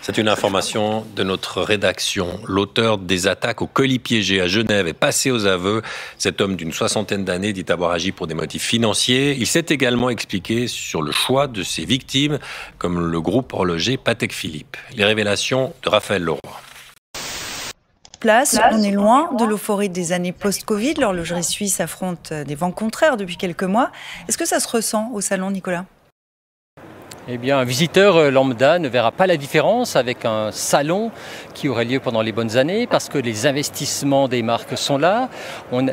C'est une information de notre rédaction. L'auteur des attaques au colis piégé à Genève est passé aux aveux. Cet homme d'une soixantaine d'années dit avoir agi pour des motifs financiers. Il s'est également expliqué sur le choix de ses victimes, comme le groupe horloger Patek Philippe. Les révélations de Raphaël Leroy. On est loin de l'euphorie des années post-Covid. L'horlogerie suisse affronte des vents contraires depuis quelques mois. Est-ce que ça se ressent au salon, Nicolas ? Eh bien, un visiteur lambda ne verra pas la différence avec un salon qui aurait lieu pendant les bonnes années parce que les investissements des marques sont là.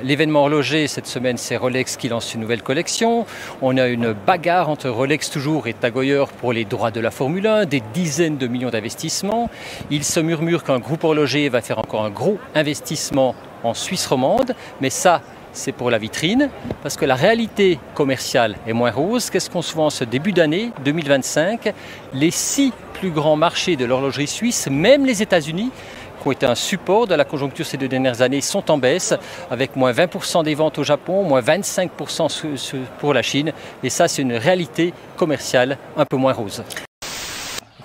L'événement horloger cette semaine, c'est Rolex qui lance une nouvelle collection. On a une bagarre entre Rolex toujours et Tag Heuer pour les droits de la Formule 1, des dizaines de millions d'investissements. Il se murmure qu'un groupe horloger va faire encore un gros investissement en Suisse romande, mais ça, c'est pour la vitrine, parce que la réalité commerciale est moins rose. Qu'est-ce qu'on se voit en ce début d'année 2025 ? Les 6 plus grands marchés de l'horlogerie suisse, même les États-Unis, qui ont été un support de la conjoncture ces 2 dernières années, sont en baisse, avec moins 20% des ventes au Japon, moins 25% pour la Chine. Et ça, c'est une réalité commerciale un peu moins rose.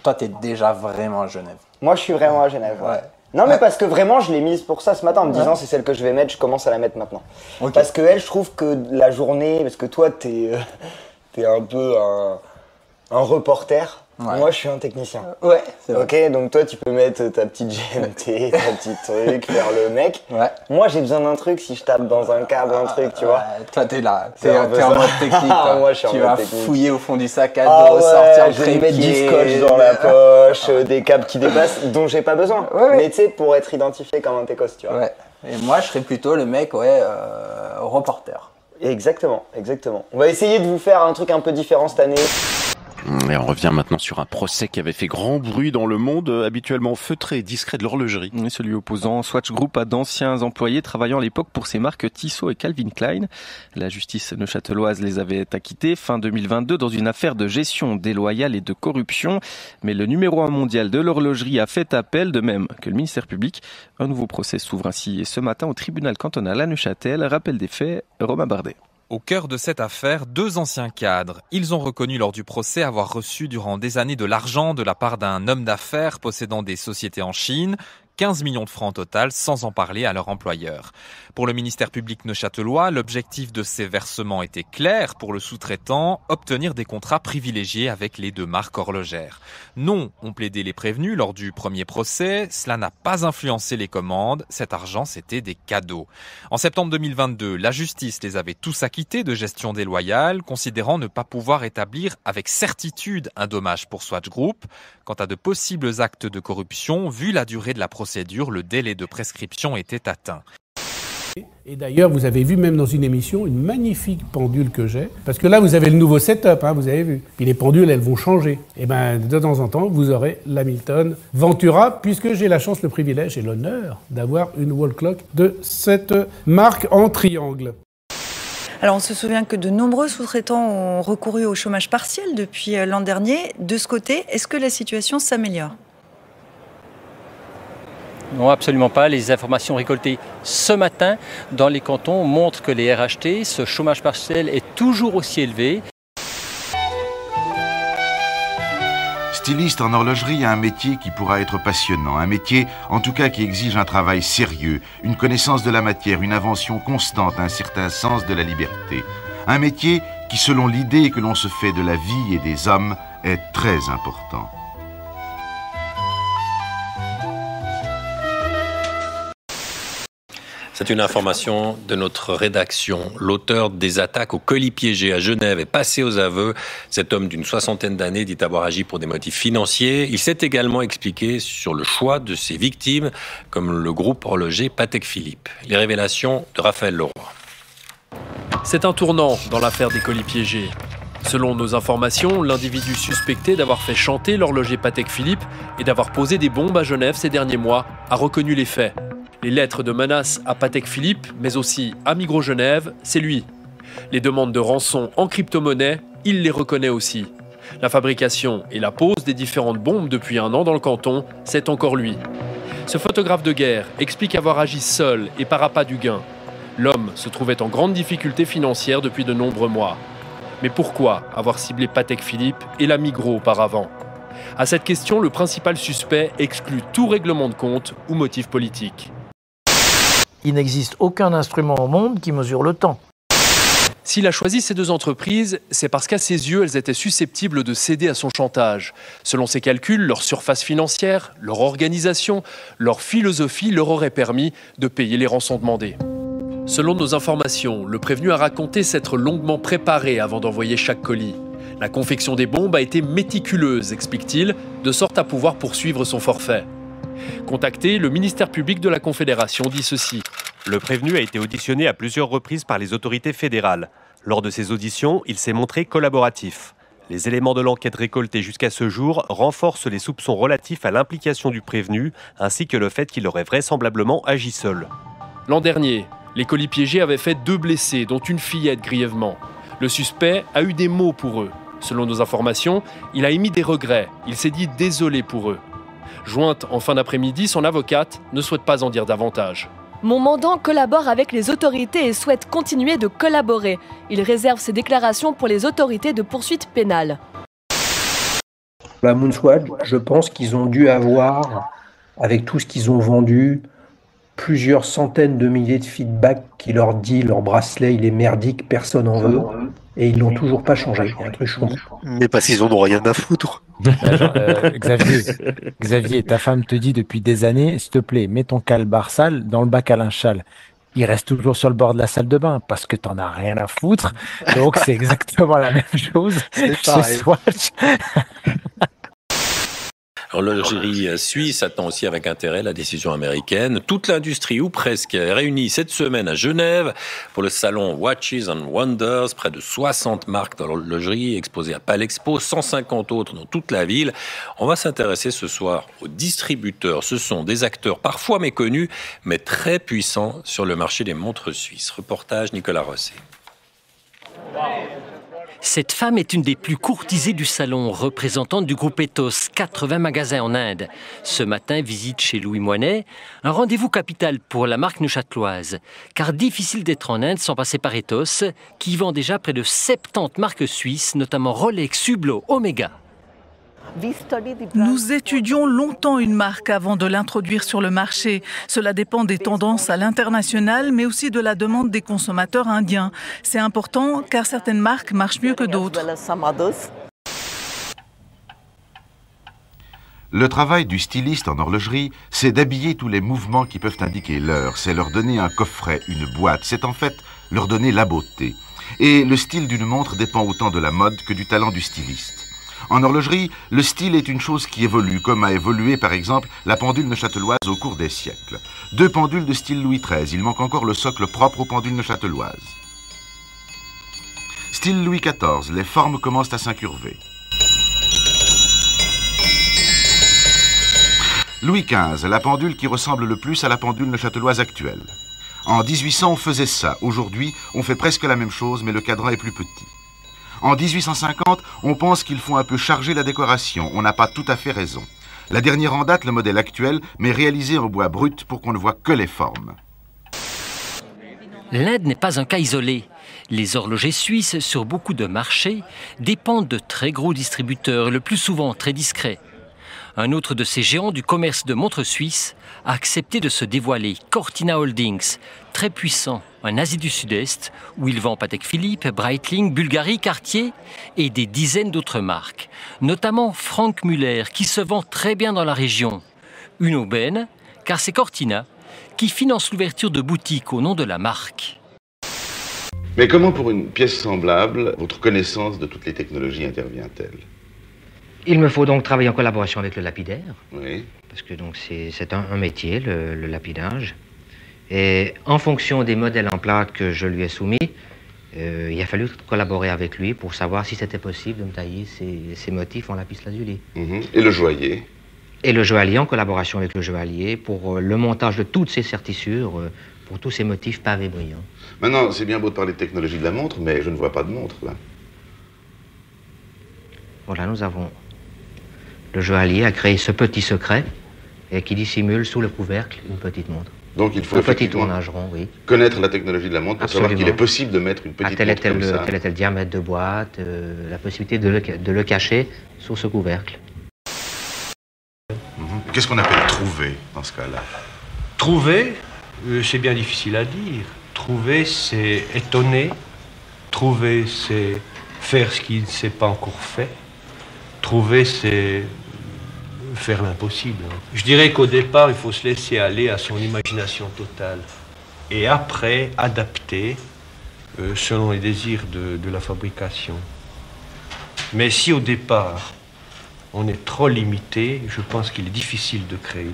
Toi, tu es déjà vraiment à Genève. Moi, je suis vraiment à Genève. Ouais. Non, mais parce que vraiment, je l'ai mise pour ça ce matin en me disant c'est celle que je vais mettre, je commence à la mettre maintenant. Okay. Parce que elle, je trouve que la journée, parce que toi, t'es un peu un reporter. Ouais. Moi, je suis un technicien. Ouais, c'est vrai. Ok, donc toi, tu peux mettre ta petite GMT, ta petite truc, faire le mec. Ouais. Moi, j'ai besoin d'un truc si je tape dans un câble, un truc, tu vois. Toi, t'es là. T'es en mode technique. Moi, je suis en mode technique. Tu vas fouiller au fond du sac à dos, sortir le trépied. Je vais mettre du scotch dans la poche, des câbles qui dépassent, dont j'ai pas besoin. Ouais. Mais tu sais, pour être identifié comme un techos, tu vois. Ouais. Et moi, je serais plutôt le mec, reporter. Exactement, exactement. On va essayer de vous faire un truc un peu différent cette année. Et on revient maintenant sur un procès qui avait fait grand bruit dans le monde habituellement feutré et discret de l'horlogerie. Celui opposant Swatch Group à d'anciens employés travaillant à l'époque pour ces marques Tissot et Calvin Klein. La justice neuchâteloise les avait acquittés fin 2022 dans une affaire de gestion déloyale et de corruption. Mais le numéro 1 mondial de l'horlogerie a fait appel, de même que le ministère public. Un nouveau procès s'ouvre ainsi ce matin au tribunal cantonal à Neuchâtel. Rappel des faits, Romain Bardet. Au cœur de cette affaire, 2 anciens cadres. Ils ont reconnu lors du procès avoir reçu durant des années de l'argent de la part d'un homme d'affaires possédant des sociétés en Chine, 15 millions de francs au total, sans en parler à leur employeur. Pour le ministère public neuchâtelois, l'objectif de ces versements était clair pour le sous-traitant, obtenir des contrats privilégiés avec les 2 marques horlogères. Non, ont plaidé les prévenus lors du premier procès, cela n'a pas influencé les commandes, cet argent c'était des cadeaux. En septembre 2022, la justice les avait tous acquittés de gestion déloyale, considérant ne pas pouvoir établir avec certitude un dommage pour Swatch Group. Quant à de possibles actes de corruption, vu la durée de la procédure, le délai de prescription était atteint. Et d'ailleurs, vous avez vu même dans une émission une magnifique pendule que j'ai. Parce que là, vous avez le nouveau setup, vous avez vu. Puis les pendules, elles vont changer. Et bien, de temps en temps, vous aurez l'Hamilton Ventura, puisque j'ai la chance, le privilège et l'honneur d'avoir une wall clock de cette marque en triangle. Alors, on se souvient que de nombreux sous-traitants ont recouru au chômage partiel depuis l'an dernier. De ce côté, est-ce que la situation s'améliore ? Non, absolument pas. Les informations récoltées ce matin dans les cantons montrent que les RHT, ce chômage partiel est toujours aussi élevé. Styliste en horlogerie a un métier qui pourra être passionnant, un métier en tout cas qui exige un travail sérieux, une connaissance de la matière, une invention constante, un certain sens de la liberté. Un métier qui, selon l'idée que l'on se fait de la vie et des hommes, est très important. C'est une information de notre rédaction. L'auteur des attaques au colis piégé à Genève est passé aux aveux. Cet homme d'une soixantaine d'années dit avoir agi pour des motifs financiers. Il s'est également expliqué sur le choix de ses victimes, comme le groupe horloger Patek Philippe. Les révélations de Raphaël Leroy. C'est un tournant dans l'affaire des colis piégés. Selon nos informations, l'individu suspecté d'avoir fait chanter l'horloger Patek Philippe et d'avoir posé des bombes à Genève ces derniers mois a reconnu les faits. Les lettres de menaces à Patek Philippe, mais aussi à Migros Genève, c'est lui. Les demandes de rançon en crypto-monnaie, il les reconnaît aussi. La fabrication et la pose des différentes bombes depuis 1 an dans le canton, c'est encore lui. Ce photographe de guerre explique avoir agi seul et par appât du gain. L'homme se trouvait en grande difficulté financière depuis de nombreux mois. Mais pourquoi avoir ciblé Patek Philippe et la Migros auparavant ? À cette question, le principal suspect exclut tout règlement de compte ou motif politique. Il n'existe aucun instrument au monde qui mesure le temps. S'il a choisi ces deux entreprises, c'est parce qu'à ses yeux, elles étaient susceptibles de céder à son chantage. Selon ses calculs, leur surface financière, leur organisation, leur philosophie leur auraient permis de payer les rançons demandées. Selon nos informations, le prévenu a raconté s'être longuement préparé avant d'envoyer chaque colis. La confection des bombes a été méticuleuse, explique-t-il, de sorte à pouvoir poursuivre son forfait. Contacté, le ministère public de la Confédération dit ceci. Le prévenu a été auditionné à plusieurs reprises par les autorités fédérales. Lors de ces auditions, il s'est montré collaboratif. Les éléments de l'enquête récoltés jusqu'à ce jour renforcent les soupçons relatifs à l'implication du prévenu, ainsi que le fait qu'il aurait vraisemblablement agi seul. L'an dernier, les colis piégés avaient fait 2 blessés, dont une fillette grièvement. Le suspect a eu des mots pour eux. Selon nos informations, il a émis des regrets. Il s'est dit désolé pour eux. Jointe en fin d'après-midi, son avocate ne souhaite pas en dire davantage. Mon mandant collabore avec les autorités et souhaite continuer de collaborer. Il réserve ses déclarations pour les autorités de poursuite pénale. La Moonswatch, je pense qu'ils ont dû avoir, avec tout ce qu'ils ont vendu, plusieurs centaines de milliers de feedbacks qui leur dit leur bracelet il est merdique, personne en veut, et ils l'ont toujours pas changé. Il y a un truc je comprends. Mais parce qu'ils en ont rien à foutre. Xavier, ta femme te dit depuis des années, s'il te plaît, mets ton calebar sale dans le bac à linge sale. Il reste toujours sur le bord de la salle de bain parce que t'en as rien à foutre. Donc c'est exactement la même chose chez Swatch. L'horlogerie suisse attend aussi avec intérêt la décision américaine. Toute l'industrie, ou presque, est réunie cette semaine à Genève pour le salon Watches and Wonders. Près de 60 marques d'horlogerie exposées à Palexpo, 150 autres dans toute la ville. On va s'intéresser ce soir aux distributeurs. Ce sont des acteurs parfois méconnus, mais très puissants sur le marché des montres suisses. Reportage Nicolas Rosset. Cette femme est une des plus courtisées du salon, représentante du groupe Ethos, 80 magasins en Inde. Ce matin, visite chez Louis Moinet, un rendez-vous capital pour la marque neuchâteloise. Car difficile d'être en Inde sans passer par Ethos, qui vend déjà près de 70 marques suisses, notamment Rolex, Hublot, Omega. Nous étudions longtemps une marque avant de l'introduire sur le marché. Cela dépend des tendances à l'international, mais aussi de la demande des consommateurs indiens. C'est important car certaines marques marchent mieux que d'autres. Le travail du styliste en horlogerie, c'est d'habiller tous les mouvements qui peuvent indiquer l'heure. C'est leur donner un coffret, une boîte. C'est en fait leur donner la beauté. Et le style d'une montre dépend autant de la mode que du talent du styliste. En horlogerie, le style est une chose qui évolue, comme a évolué par exemple la pendule neuchâteloise au cours des siècles. 2 pendules de style Louis XIII, il manque encore le socle propre aux pendules neuchâteloises. Style Louis XIV, les formes commencent à s'incurver. Louis XV, la pendule qui ressemble le plus à la pendule neuchâteloise actuelle. En 1800, on faisait ça. Aujourd'hui, on fait presque la même chose, mais le cadran est plus petit. En 1850, on pense qu'il faut un peu charger la décoration. On n'a pas tout à fait raison. La dernière en date, le modèle actuel, mais réalisé en bois brut pour qu'on ne voit que les formes. L'Inde n'est pas un cas isolé. Les horlogers suisses, sur beaucoup de marchés, dépendent de très gros distributeurs, le plus souvent très discrets. Un autre de ces géants du commerce de montres suisses a accepté de se dévoiler, Cortina Holdings, très puissant en Asie du Sud-Est, où il vend Patek Philippe, Breitling, Bulgari, Cartier et des dizaines d'autres marques, notamment Franck Muller, qui se vend très bien dans la région. Une aubaine, car c'est Cortina qui finance l'ouverture de boutiques au nom de la marque. Mais comment pour une pièce semblable, votre connaissance de toutes les technologies intervient-elle? Il me faut donc travailler en collaboration avec le lapidaire. Oui. Parce que donc c'est un métier, le lapidage. Et en fonction des modèles en plâtre que je lui ai soumis, il a fallu collaborer avec lui pour savoir si c'était possible de me tailler ces motifs en lapis-lazuli. Et le joaillier? Et le joaillier, en collaboration avec le joaillier, pour le montage de toutes ces sertissures, pour tous ces motifs pavés brillants. Maintenant, c'est bien beau de parler de technologie de la montre, mais je ne vois pas de montre, là. Voilà, nous avons... Le joaillier a créé ce petit secret et qui dissimule sous le couvercle une petite montre. Donc il faut un petit tournageron, oui. Connaître la technologie de la montre pour savoir qu'il est possible de mettre une petite montre comme ça. Tel est le diamètre de boîte, la possibilité de le cacher sous ce couvercle. Qu'est-ce qu'on appelle trouver dans ce cas-là? Trouver, c'est bien difficile à dire. Trouver, c'est étonner. Trouver, c'est faire ce qui ne s'est pas encore fait. Trouver, c'est faire l'impossible. Je dirais qu'au départ, il faut se laisser aller à son imagination totale. Et après, adapter selon les désirs de la fabrication. Mais si au départ, on est trop limité, je pense qu'il est difficile de créer.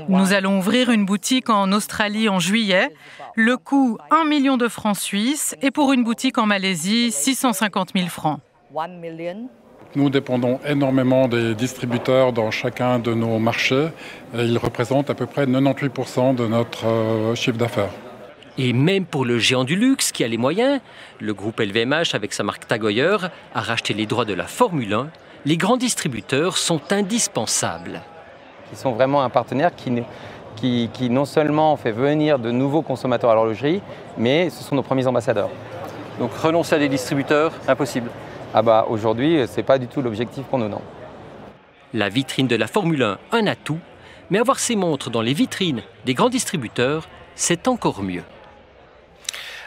Nous allons ouvrir une boutique en Australie en juillet. Le coût, 1 million de francs suisses. Et pour une boutique en Malaisie, 650 000 francs. Nous dépendons énormément des distributeurs dans chacun de nos marchés. Et ils représentent à peu près 98% de notre chiffre d'affaires. Et même pour le géant du luxe qui a les moyens, le groupe LVMH avec sa marque Tag Heuer a racheté les droits de la Formule 1. Les grands distributeurs sont indispensables. Ils sont vraiment un partenaire qui non seulement fait venir de nouveaux consommateurs à l'horlogerie, mais ce sont nos premiers ambassadeurs. Donc renoncer à des distributeurs, impossible. Ah bah aujourd'hui, c'est pas du tout l'objectif pour nous, non. La vitrine de la Formule 1, un atout, mais avoir ces montres dans les vitrines des grands distributeurs, c'est encore mieux.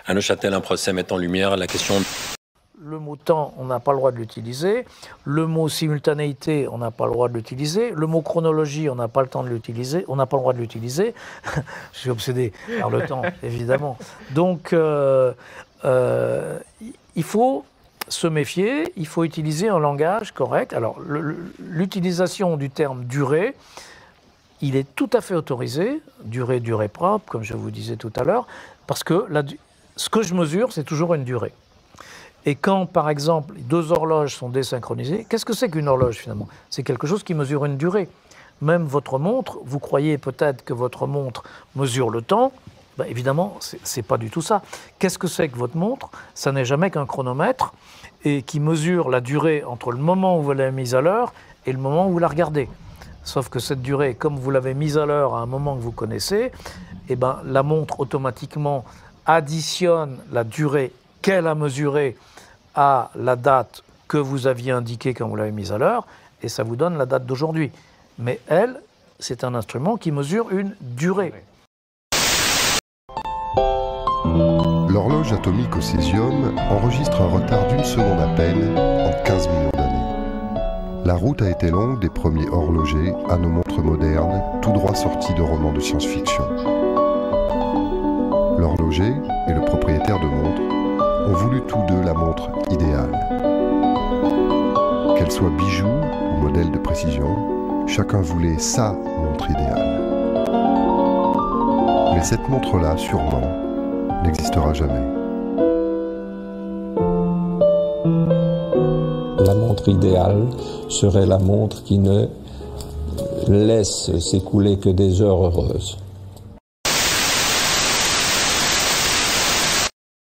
À Neuchâtel, un procès met en lumière la question... Le mot temps, on n'a pas le droit de l'utiliser. Le mot simultanéité, on n'a pas le droit de l'utiliser. Le mot chronologie, on n'a pas le temps de l'utiliser. On n'a pas le droit de l'utiliser. Je suis obsédé par le temps, évidemment. Donc, il faut se méfier. Il faut utiliser un langage correct. Alors, l'utilisation du terme durée, il est tout à fait autorisé. Durée propre, comme je vous disais tout à l'heure, parce que ce que je mesure, c'est toujours une durée. Et quand, par exemple, deux horloges sont désynchronisées, qu'est-ce que c'est qu'une horloge finalement? C'est quelque chose qui mesure une durée. Même votre montre, vous croyez peut-être que votre montre mesure le temps, ben évidemment, c'est pas du tout ça. Qu'est-ce que c'est que votre montre? Ça n'est jamais qu'un chronomètre et qui mesure la durée entre le moment où vous l'avez mise à l'heure et le moment où vous la regardez. Sauf que cette durée, comme vous l'avez mise à l'heure à un moment que vous connaissez, eh ben, la montre automatiquement additionne la durée qu'elle a mesurée à la date que vous aviez indiquée quand vous l'avez mise à l'heure, et ça vous donne la date d'aujourd'hui. Mais elle, c'est un instrument qui mesure une durée. L'horloge atomique au césium enregistre un retard d'1 seconde à peine en 15 millions d'années. La route a été longue des premiers horlogers à nos montres modernes, tout droit sortis de romans de science-fiction. L'horloger et le propriétaire de montre ont voulu tous deux la montre idéale. Qu'elle soit bijou ou modèle de précision, chacun voulait sa montre idéale. Mais cette montre-là, sûrement, n'existera jamais. La montre idéale serait la montre qui ne laisse s'écouler que des heures heureuses.